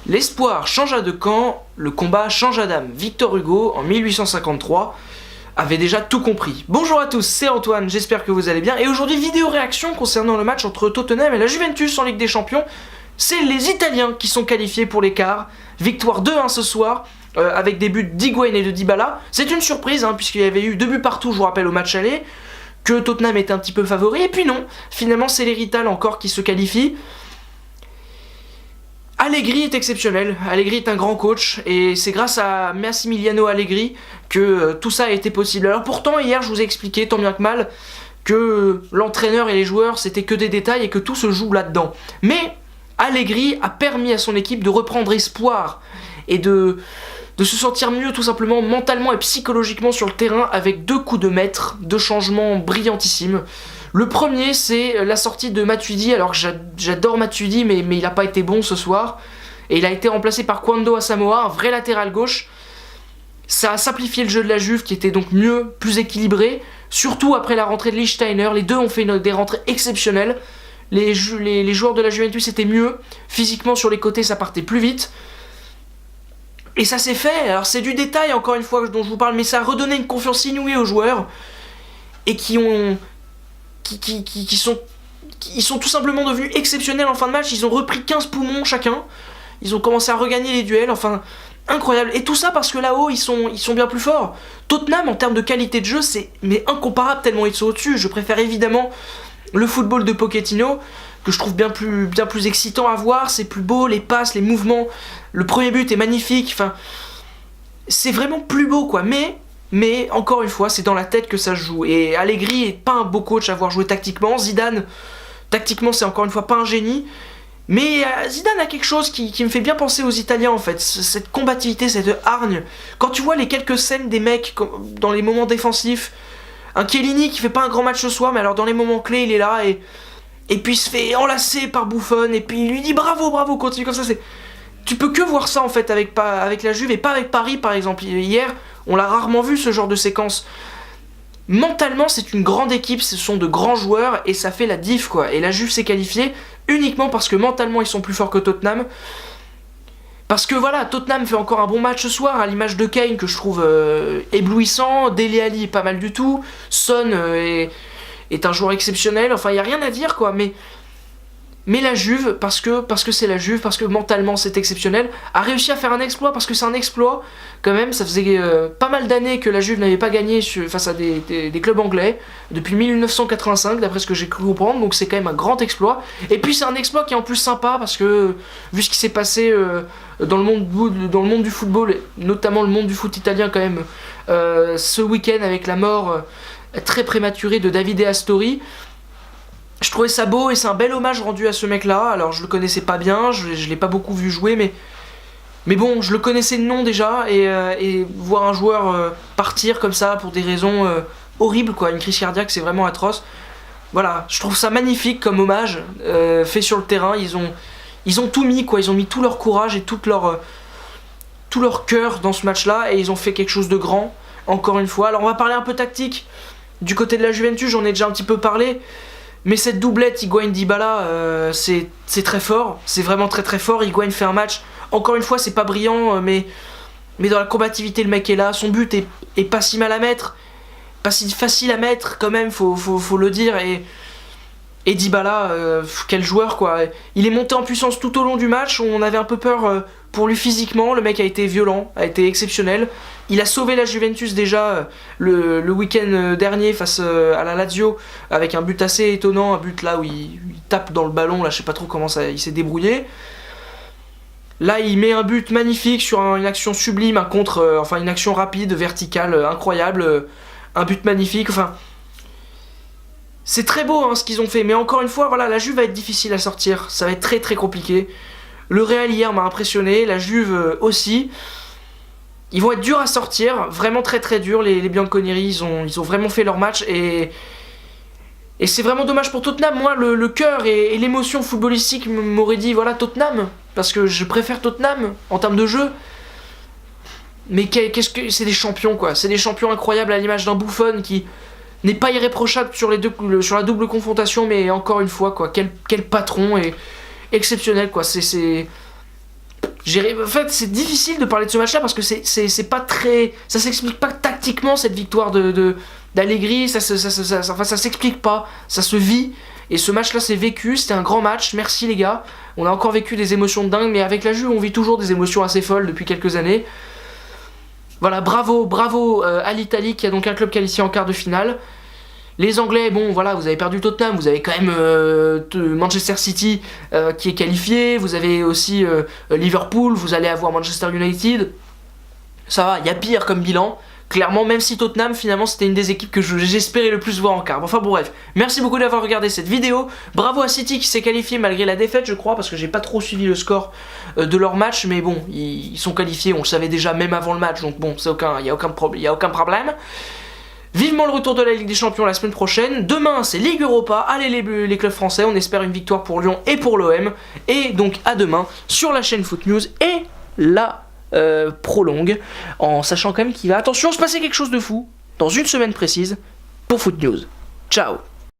L'espoir changea de camp, le combat changea d'âme. Victor Hugo, en 1853, avait déjà tout compris. Bonjour à tous, c'est Antoine, j'espère que vous allez bien. Et aujourd'hui, vidéo réaction concernant le match entre Tottenham et la Juventus en Ligue des Champions. C'est les Italiens qui sont qualifiés pour les quarts. Victoire 2-1 ce soir, avec des buts d'Higuaín et de Dybala. C'est une surprise, puisqu'il y avait eu 2 buts partout, je vous rappelle, au match aller, que Tottenham était un petit peu favori. Et puis non, finalement c'est les Rital encore qui se qualifient. Allegri est exceptionnel, Allegri est un grand coach et c'est grâce à Massimiliano Allegri que tout ça a été possible. Alors pourtant hier je vous ai expliqué tant bien que mal que l'entraîneur et les joueurs c'était que des détails et que tout se joue là-dedans. Mais Allegri a permis à son équipe de reprendre espoir et de se sentir mieux tout simplement mentalement et psychologiquement sur le terrain avec 2 coups de maître, 2 changements brillantissimes. Le premier, c'est la sortie de Matuidi. Alors que j'adore Matuidi, mais il n'a pas été bon ce soir. Et il a été remplacé par Kwando Asamoah, un vrai latéral gauche. Ça a simplifié le jeu de la Juve, qui était donc mieux, plus équilibré. Surtout après la rentrée de Lichtsteiner. Les deux ont fait des rentrées exceptionnelles. Les joueurs de la Juventus étaient mieux. Physiquement, sur les côtés, ça partait plus vite. Et ça s'est fait. Alors c'est du détail, encore une fois, dont je vous parle, mais ça a redonné une confiance inouïe aux joueurs. Et ils sont tout simplement devenus exceptionnels en fin de match. Ils ont repris 15 poumons chacun. Ils ont commencé à regagner les duels. Enfin, incroyable. Et tout ça parce que là-haut, ils sont bien plus forts. Tottenham, en termes de qualité de jeu, c'est incomparable tellement ils sont au-dessus. Je préfère évidemment le football de Pochettino, que je trouve bien plus excitant à voir. C'est plus beau, les passes, les mouvements. Le premier but est magnifique. Enfin, c'est vraiment plus beau, quoi. Mais encore une fois, c'est dans la tête que ça se joue. Et Allegri est pas un beau coach à voir jouer tactiquement. Zidane, tactiquement, c'est encore une fois pas un génie. Mais Zidane a quelque chose qui me fait bien penser aux Italiens en fait. Cette combativité, cette hargne. Quand tu vois les quelques scènes des mecs dans les moments défensifs, un Chiellini qui fait pas un grand match ce soir, mais alors dans les moments clés, il est là et puis il se fait enlacer par Buffon. Et puis il lui dit bravo, continue comme ça. Tu peux que voir ça en fait avec la Juve et pas avec Paris par exemple. Hier, on l'a rarement vu ce genre de séquence. Mentalement, c'est une grande équipe, ce sont de grands joueurs et ça fait la diff quoi. Et la Juve s'est qualifiée uniquement parce que mentalement ils sont plus forts que Tottenham. Parce que voilà, Tottenham fait encore un bon match ce soir, à l'image de Kane que je trouve éblouissant. Dele Alli est pas mal du tout. Son est un joueur exceptionnel. Enfin, il n'y a rien à dire quoi. Mais la Juve, parce que c'est la Juve, parce que mentalement c'est exceptionnel, a réussi à faire un exploit, parce que c'est un exploit, quand même, ça faisait pas mal d'années que la Juve n'avait pas gagné face à des clubs anglais, depuis 1985, d'après ce que j'ai cru comprendre, donc c'est quand même un grand exploit. Et puis c'est un exploit qui est en plus sympa, parce que, vu ce qui s'est passé dans le monde du football, notamment le monde du foot italien quand même, ce week-end avec la mort très prématurée de Davide Astori, je trouvais ça beau et c'est un bel hommage rendu à ce mec-là. Alors je le connaissais pas bien, je l'ai pas beaucoup vu jouer, mais bon, je le connaissais de nom déjà et voir un joueur partir comme ça pour des raisons horribles, quoi, une crise cardiaque, c'est vraiment atroce. Voilà, je trouve ça magnifique comme hommage fait sur le terrain. Ils ont tout mis, quoi, ils ont mis tout leur courage et tout leur cœur dans ce match-là et ils ont fait quelque chose de grand. Encore une fois. Alors on va parler un peu tactique du côté de la Juventus, j'en ai déjà un petit peu parlé. Mais cette doublette Higuaín-Dybala, c'est très fort, c'est vraiment très très fort. Higuaín fait un match, encore une fois c'est pas brillant, mais dans la combativité le mec est là, son but est pas si mal à mettre, pas si facile à mettre quand même, faut le dire. Et Dybala, quel joueur quoi, il est monté en puissance tout au long du match, on avait un peu peur pour lui physiquement, le mec a été violent, a été exceptionnel. Il a sauvé la Juventus déjà le week-end dernier face à la Lazio avec un but assez étonnant, un but là où il tape dans le ballon, là je sais pas trop comment il s'est débrouillé. Là il met un but magnifique sur une action sublime, une action rapide, verticale, incroyable, un but magnifique, enfin... C'est très beau ce qu'ils ont fait, mais encore une fois, voilà, la Juve va être difficile à sortir, ça va être très très compliqué. Le Real hier m'a impressionné, la Juve aussi. Ils vont être durs à sortir, vraiment très très durs, les Bianconeri, ils ont vraiment fait leur match et c'est vraiment dommage pour Tottenham. Moi, le cœur et l'émotion footballistique m'auraient dit, voilà, Tottenham, parce que je préfère Tottenham en termes de jeu. Mais qu'est-ce que c'est des champions quoi, c'est des champions incroyables à l'image d'un Buffon qui n'est pas irréprochable sur la double confrontation, mais encore une fois quoi, quel patron et exceptionnel quoi, En fait, c'est difficile de parler de ce match-là parce que c'est pas très... Ça s'explique pas tactiquement, cette victoire d'Allegri, ça s'explique pas, ça se vit. Et ce match-là, c'est vécu, c'était un grand match, merci les gars. On a encore vécu des émotions de dingue, mais avec la Juve, on vit toujours des émotions assez folles depuis quelques années. Voilà, bravo à l'Italie qui a donc un club qualifié en quart de finale. Les Anglais, bon voilà, vous avez perdu Tottenham, vous avez quand même Manchester City qui est qualifié, vous avez aussi Liverpool, vous allez avoir Manchester United. Ça va, il y a pire comme bilan. Clairement, même si Tottenham, finalement, c'était une des équipes que j'espérais le plus voir en quart. Enfin bon, bref, merci beaucoup d'avoir regardé cette vidéo. Bravo à City qui s'est qualifié malgré la défaite, je crois, parce que j'ai pas trop suivi le score de leur match. Mais bon, ils sont qualifiés, on le savait déjà même avant le match, donc bon, il n'y a aucun problème. Vivement le retour de la Ligue des Champions la semaine prochaine. Demain, c'est Ligue Europa. Allez les clubs français, on espère une victoire pour Lyon et pour l'OM. Et donc à demain sur la chaîne Foot News et la prolongue, en sachant quand même qu'il va, attention, se passer quelque chose de fou dans une semaine précise pour Foot News. Ciao.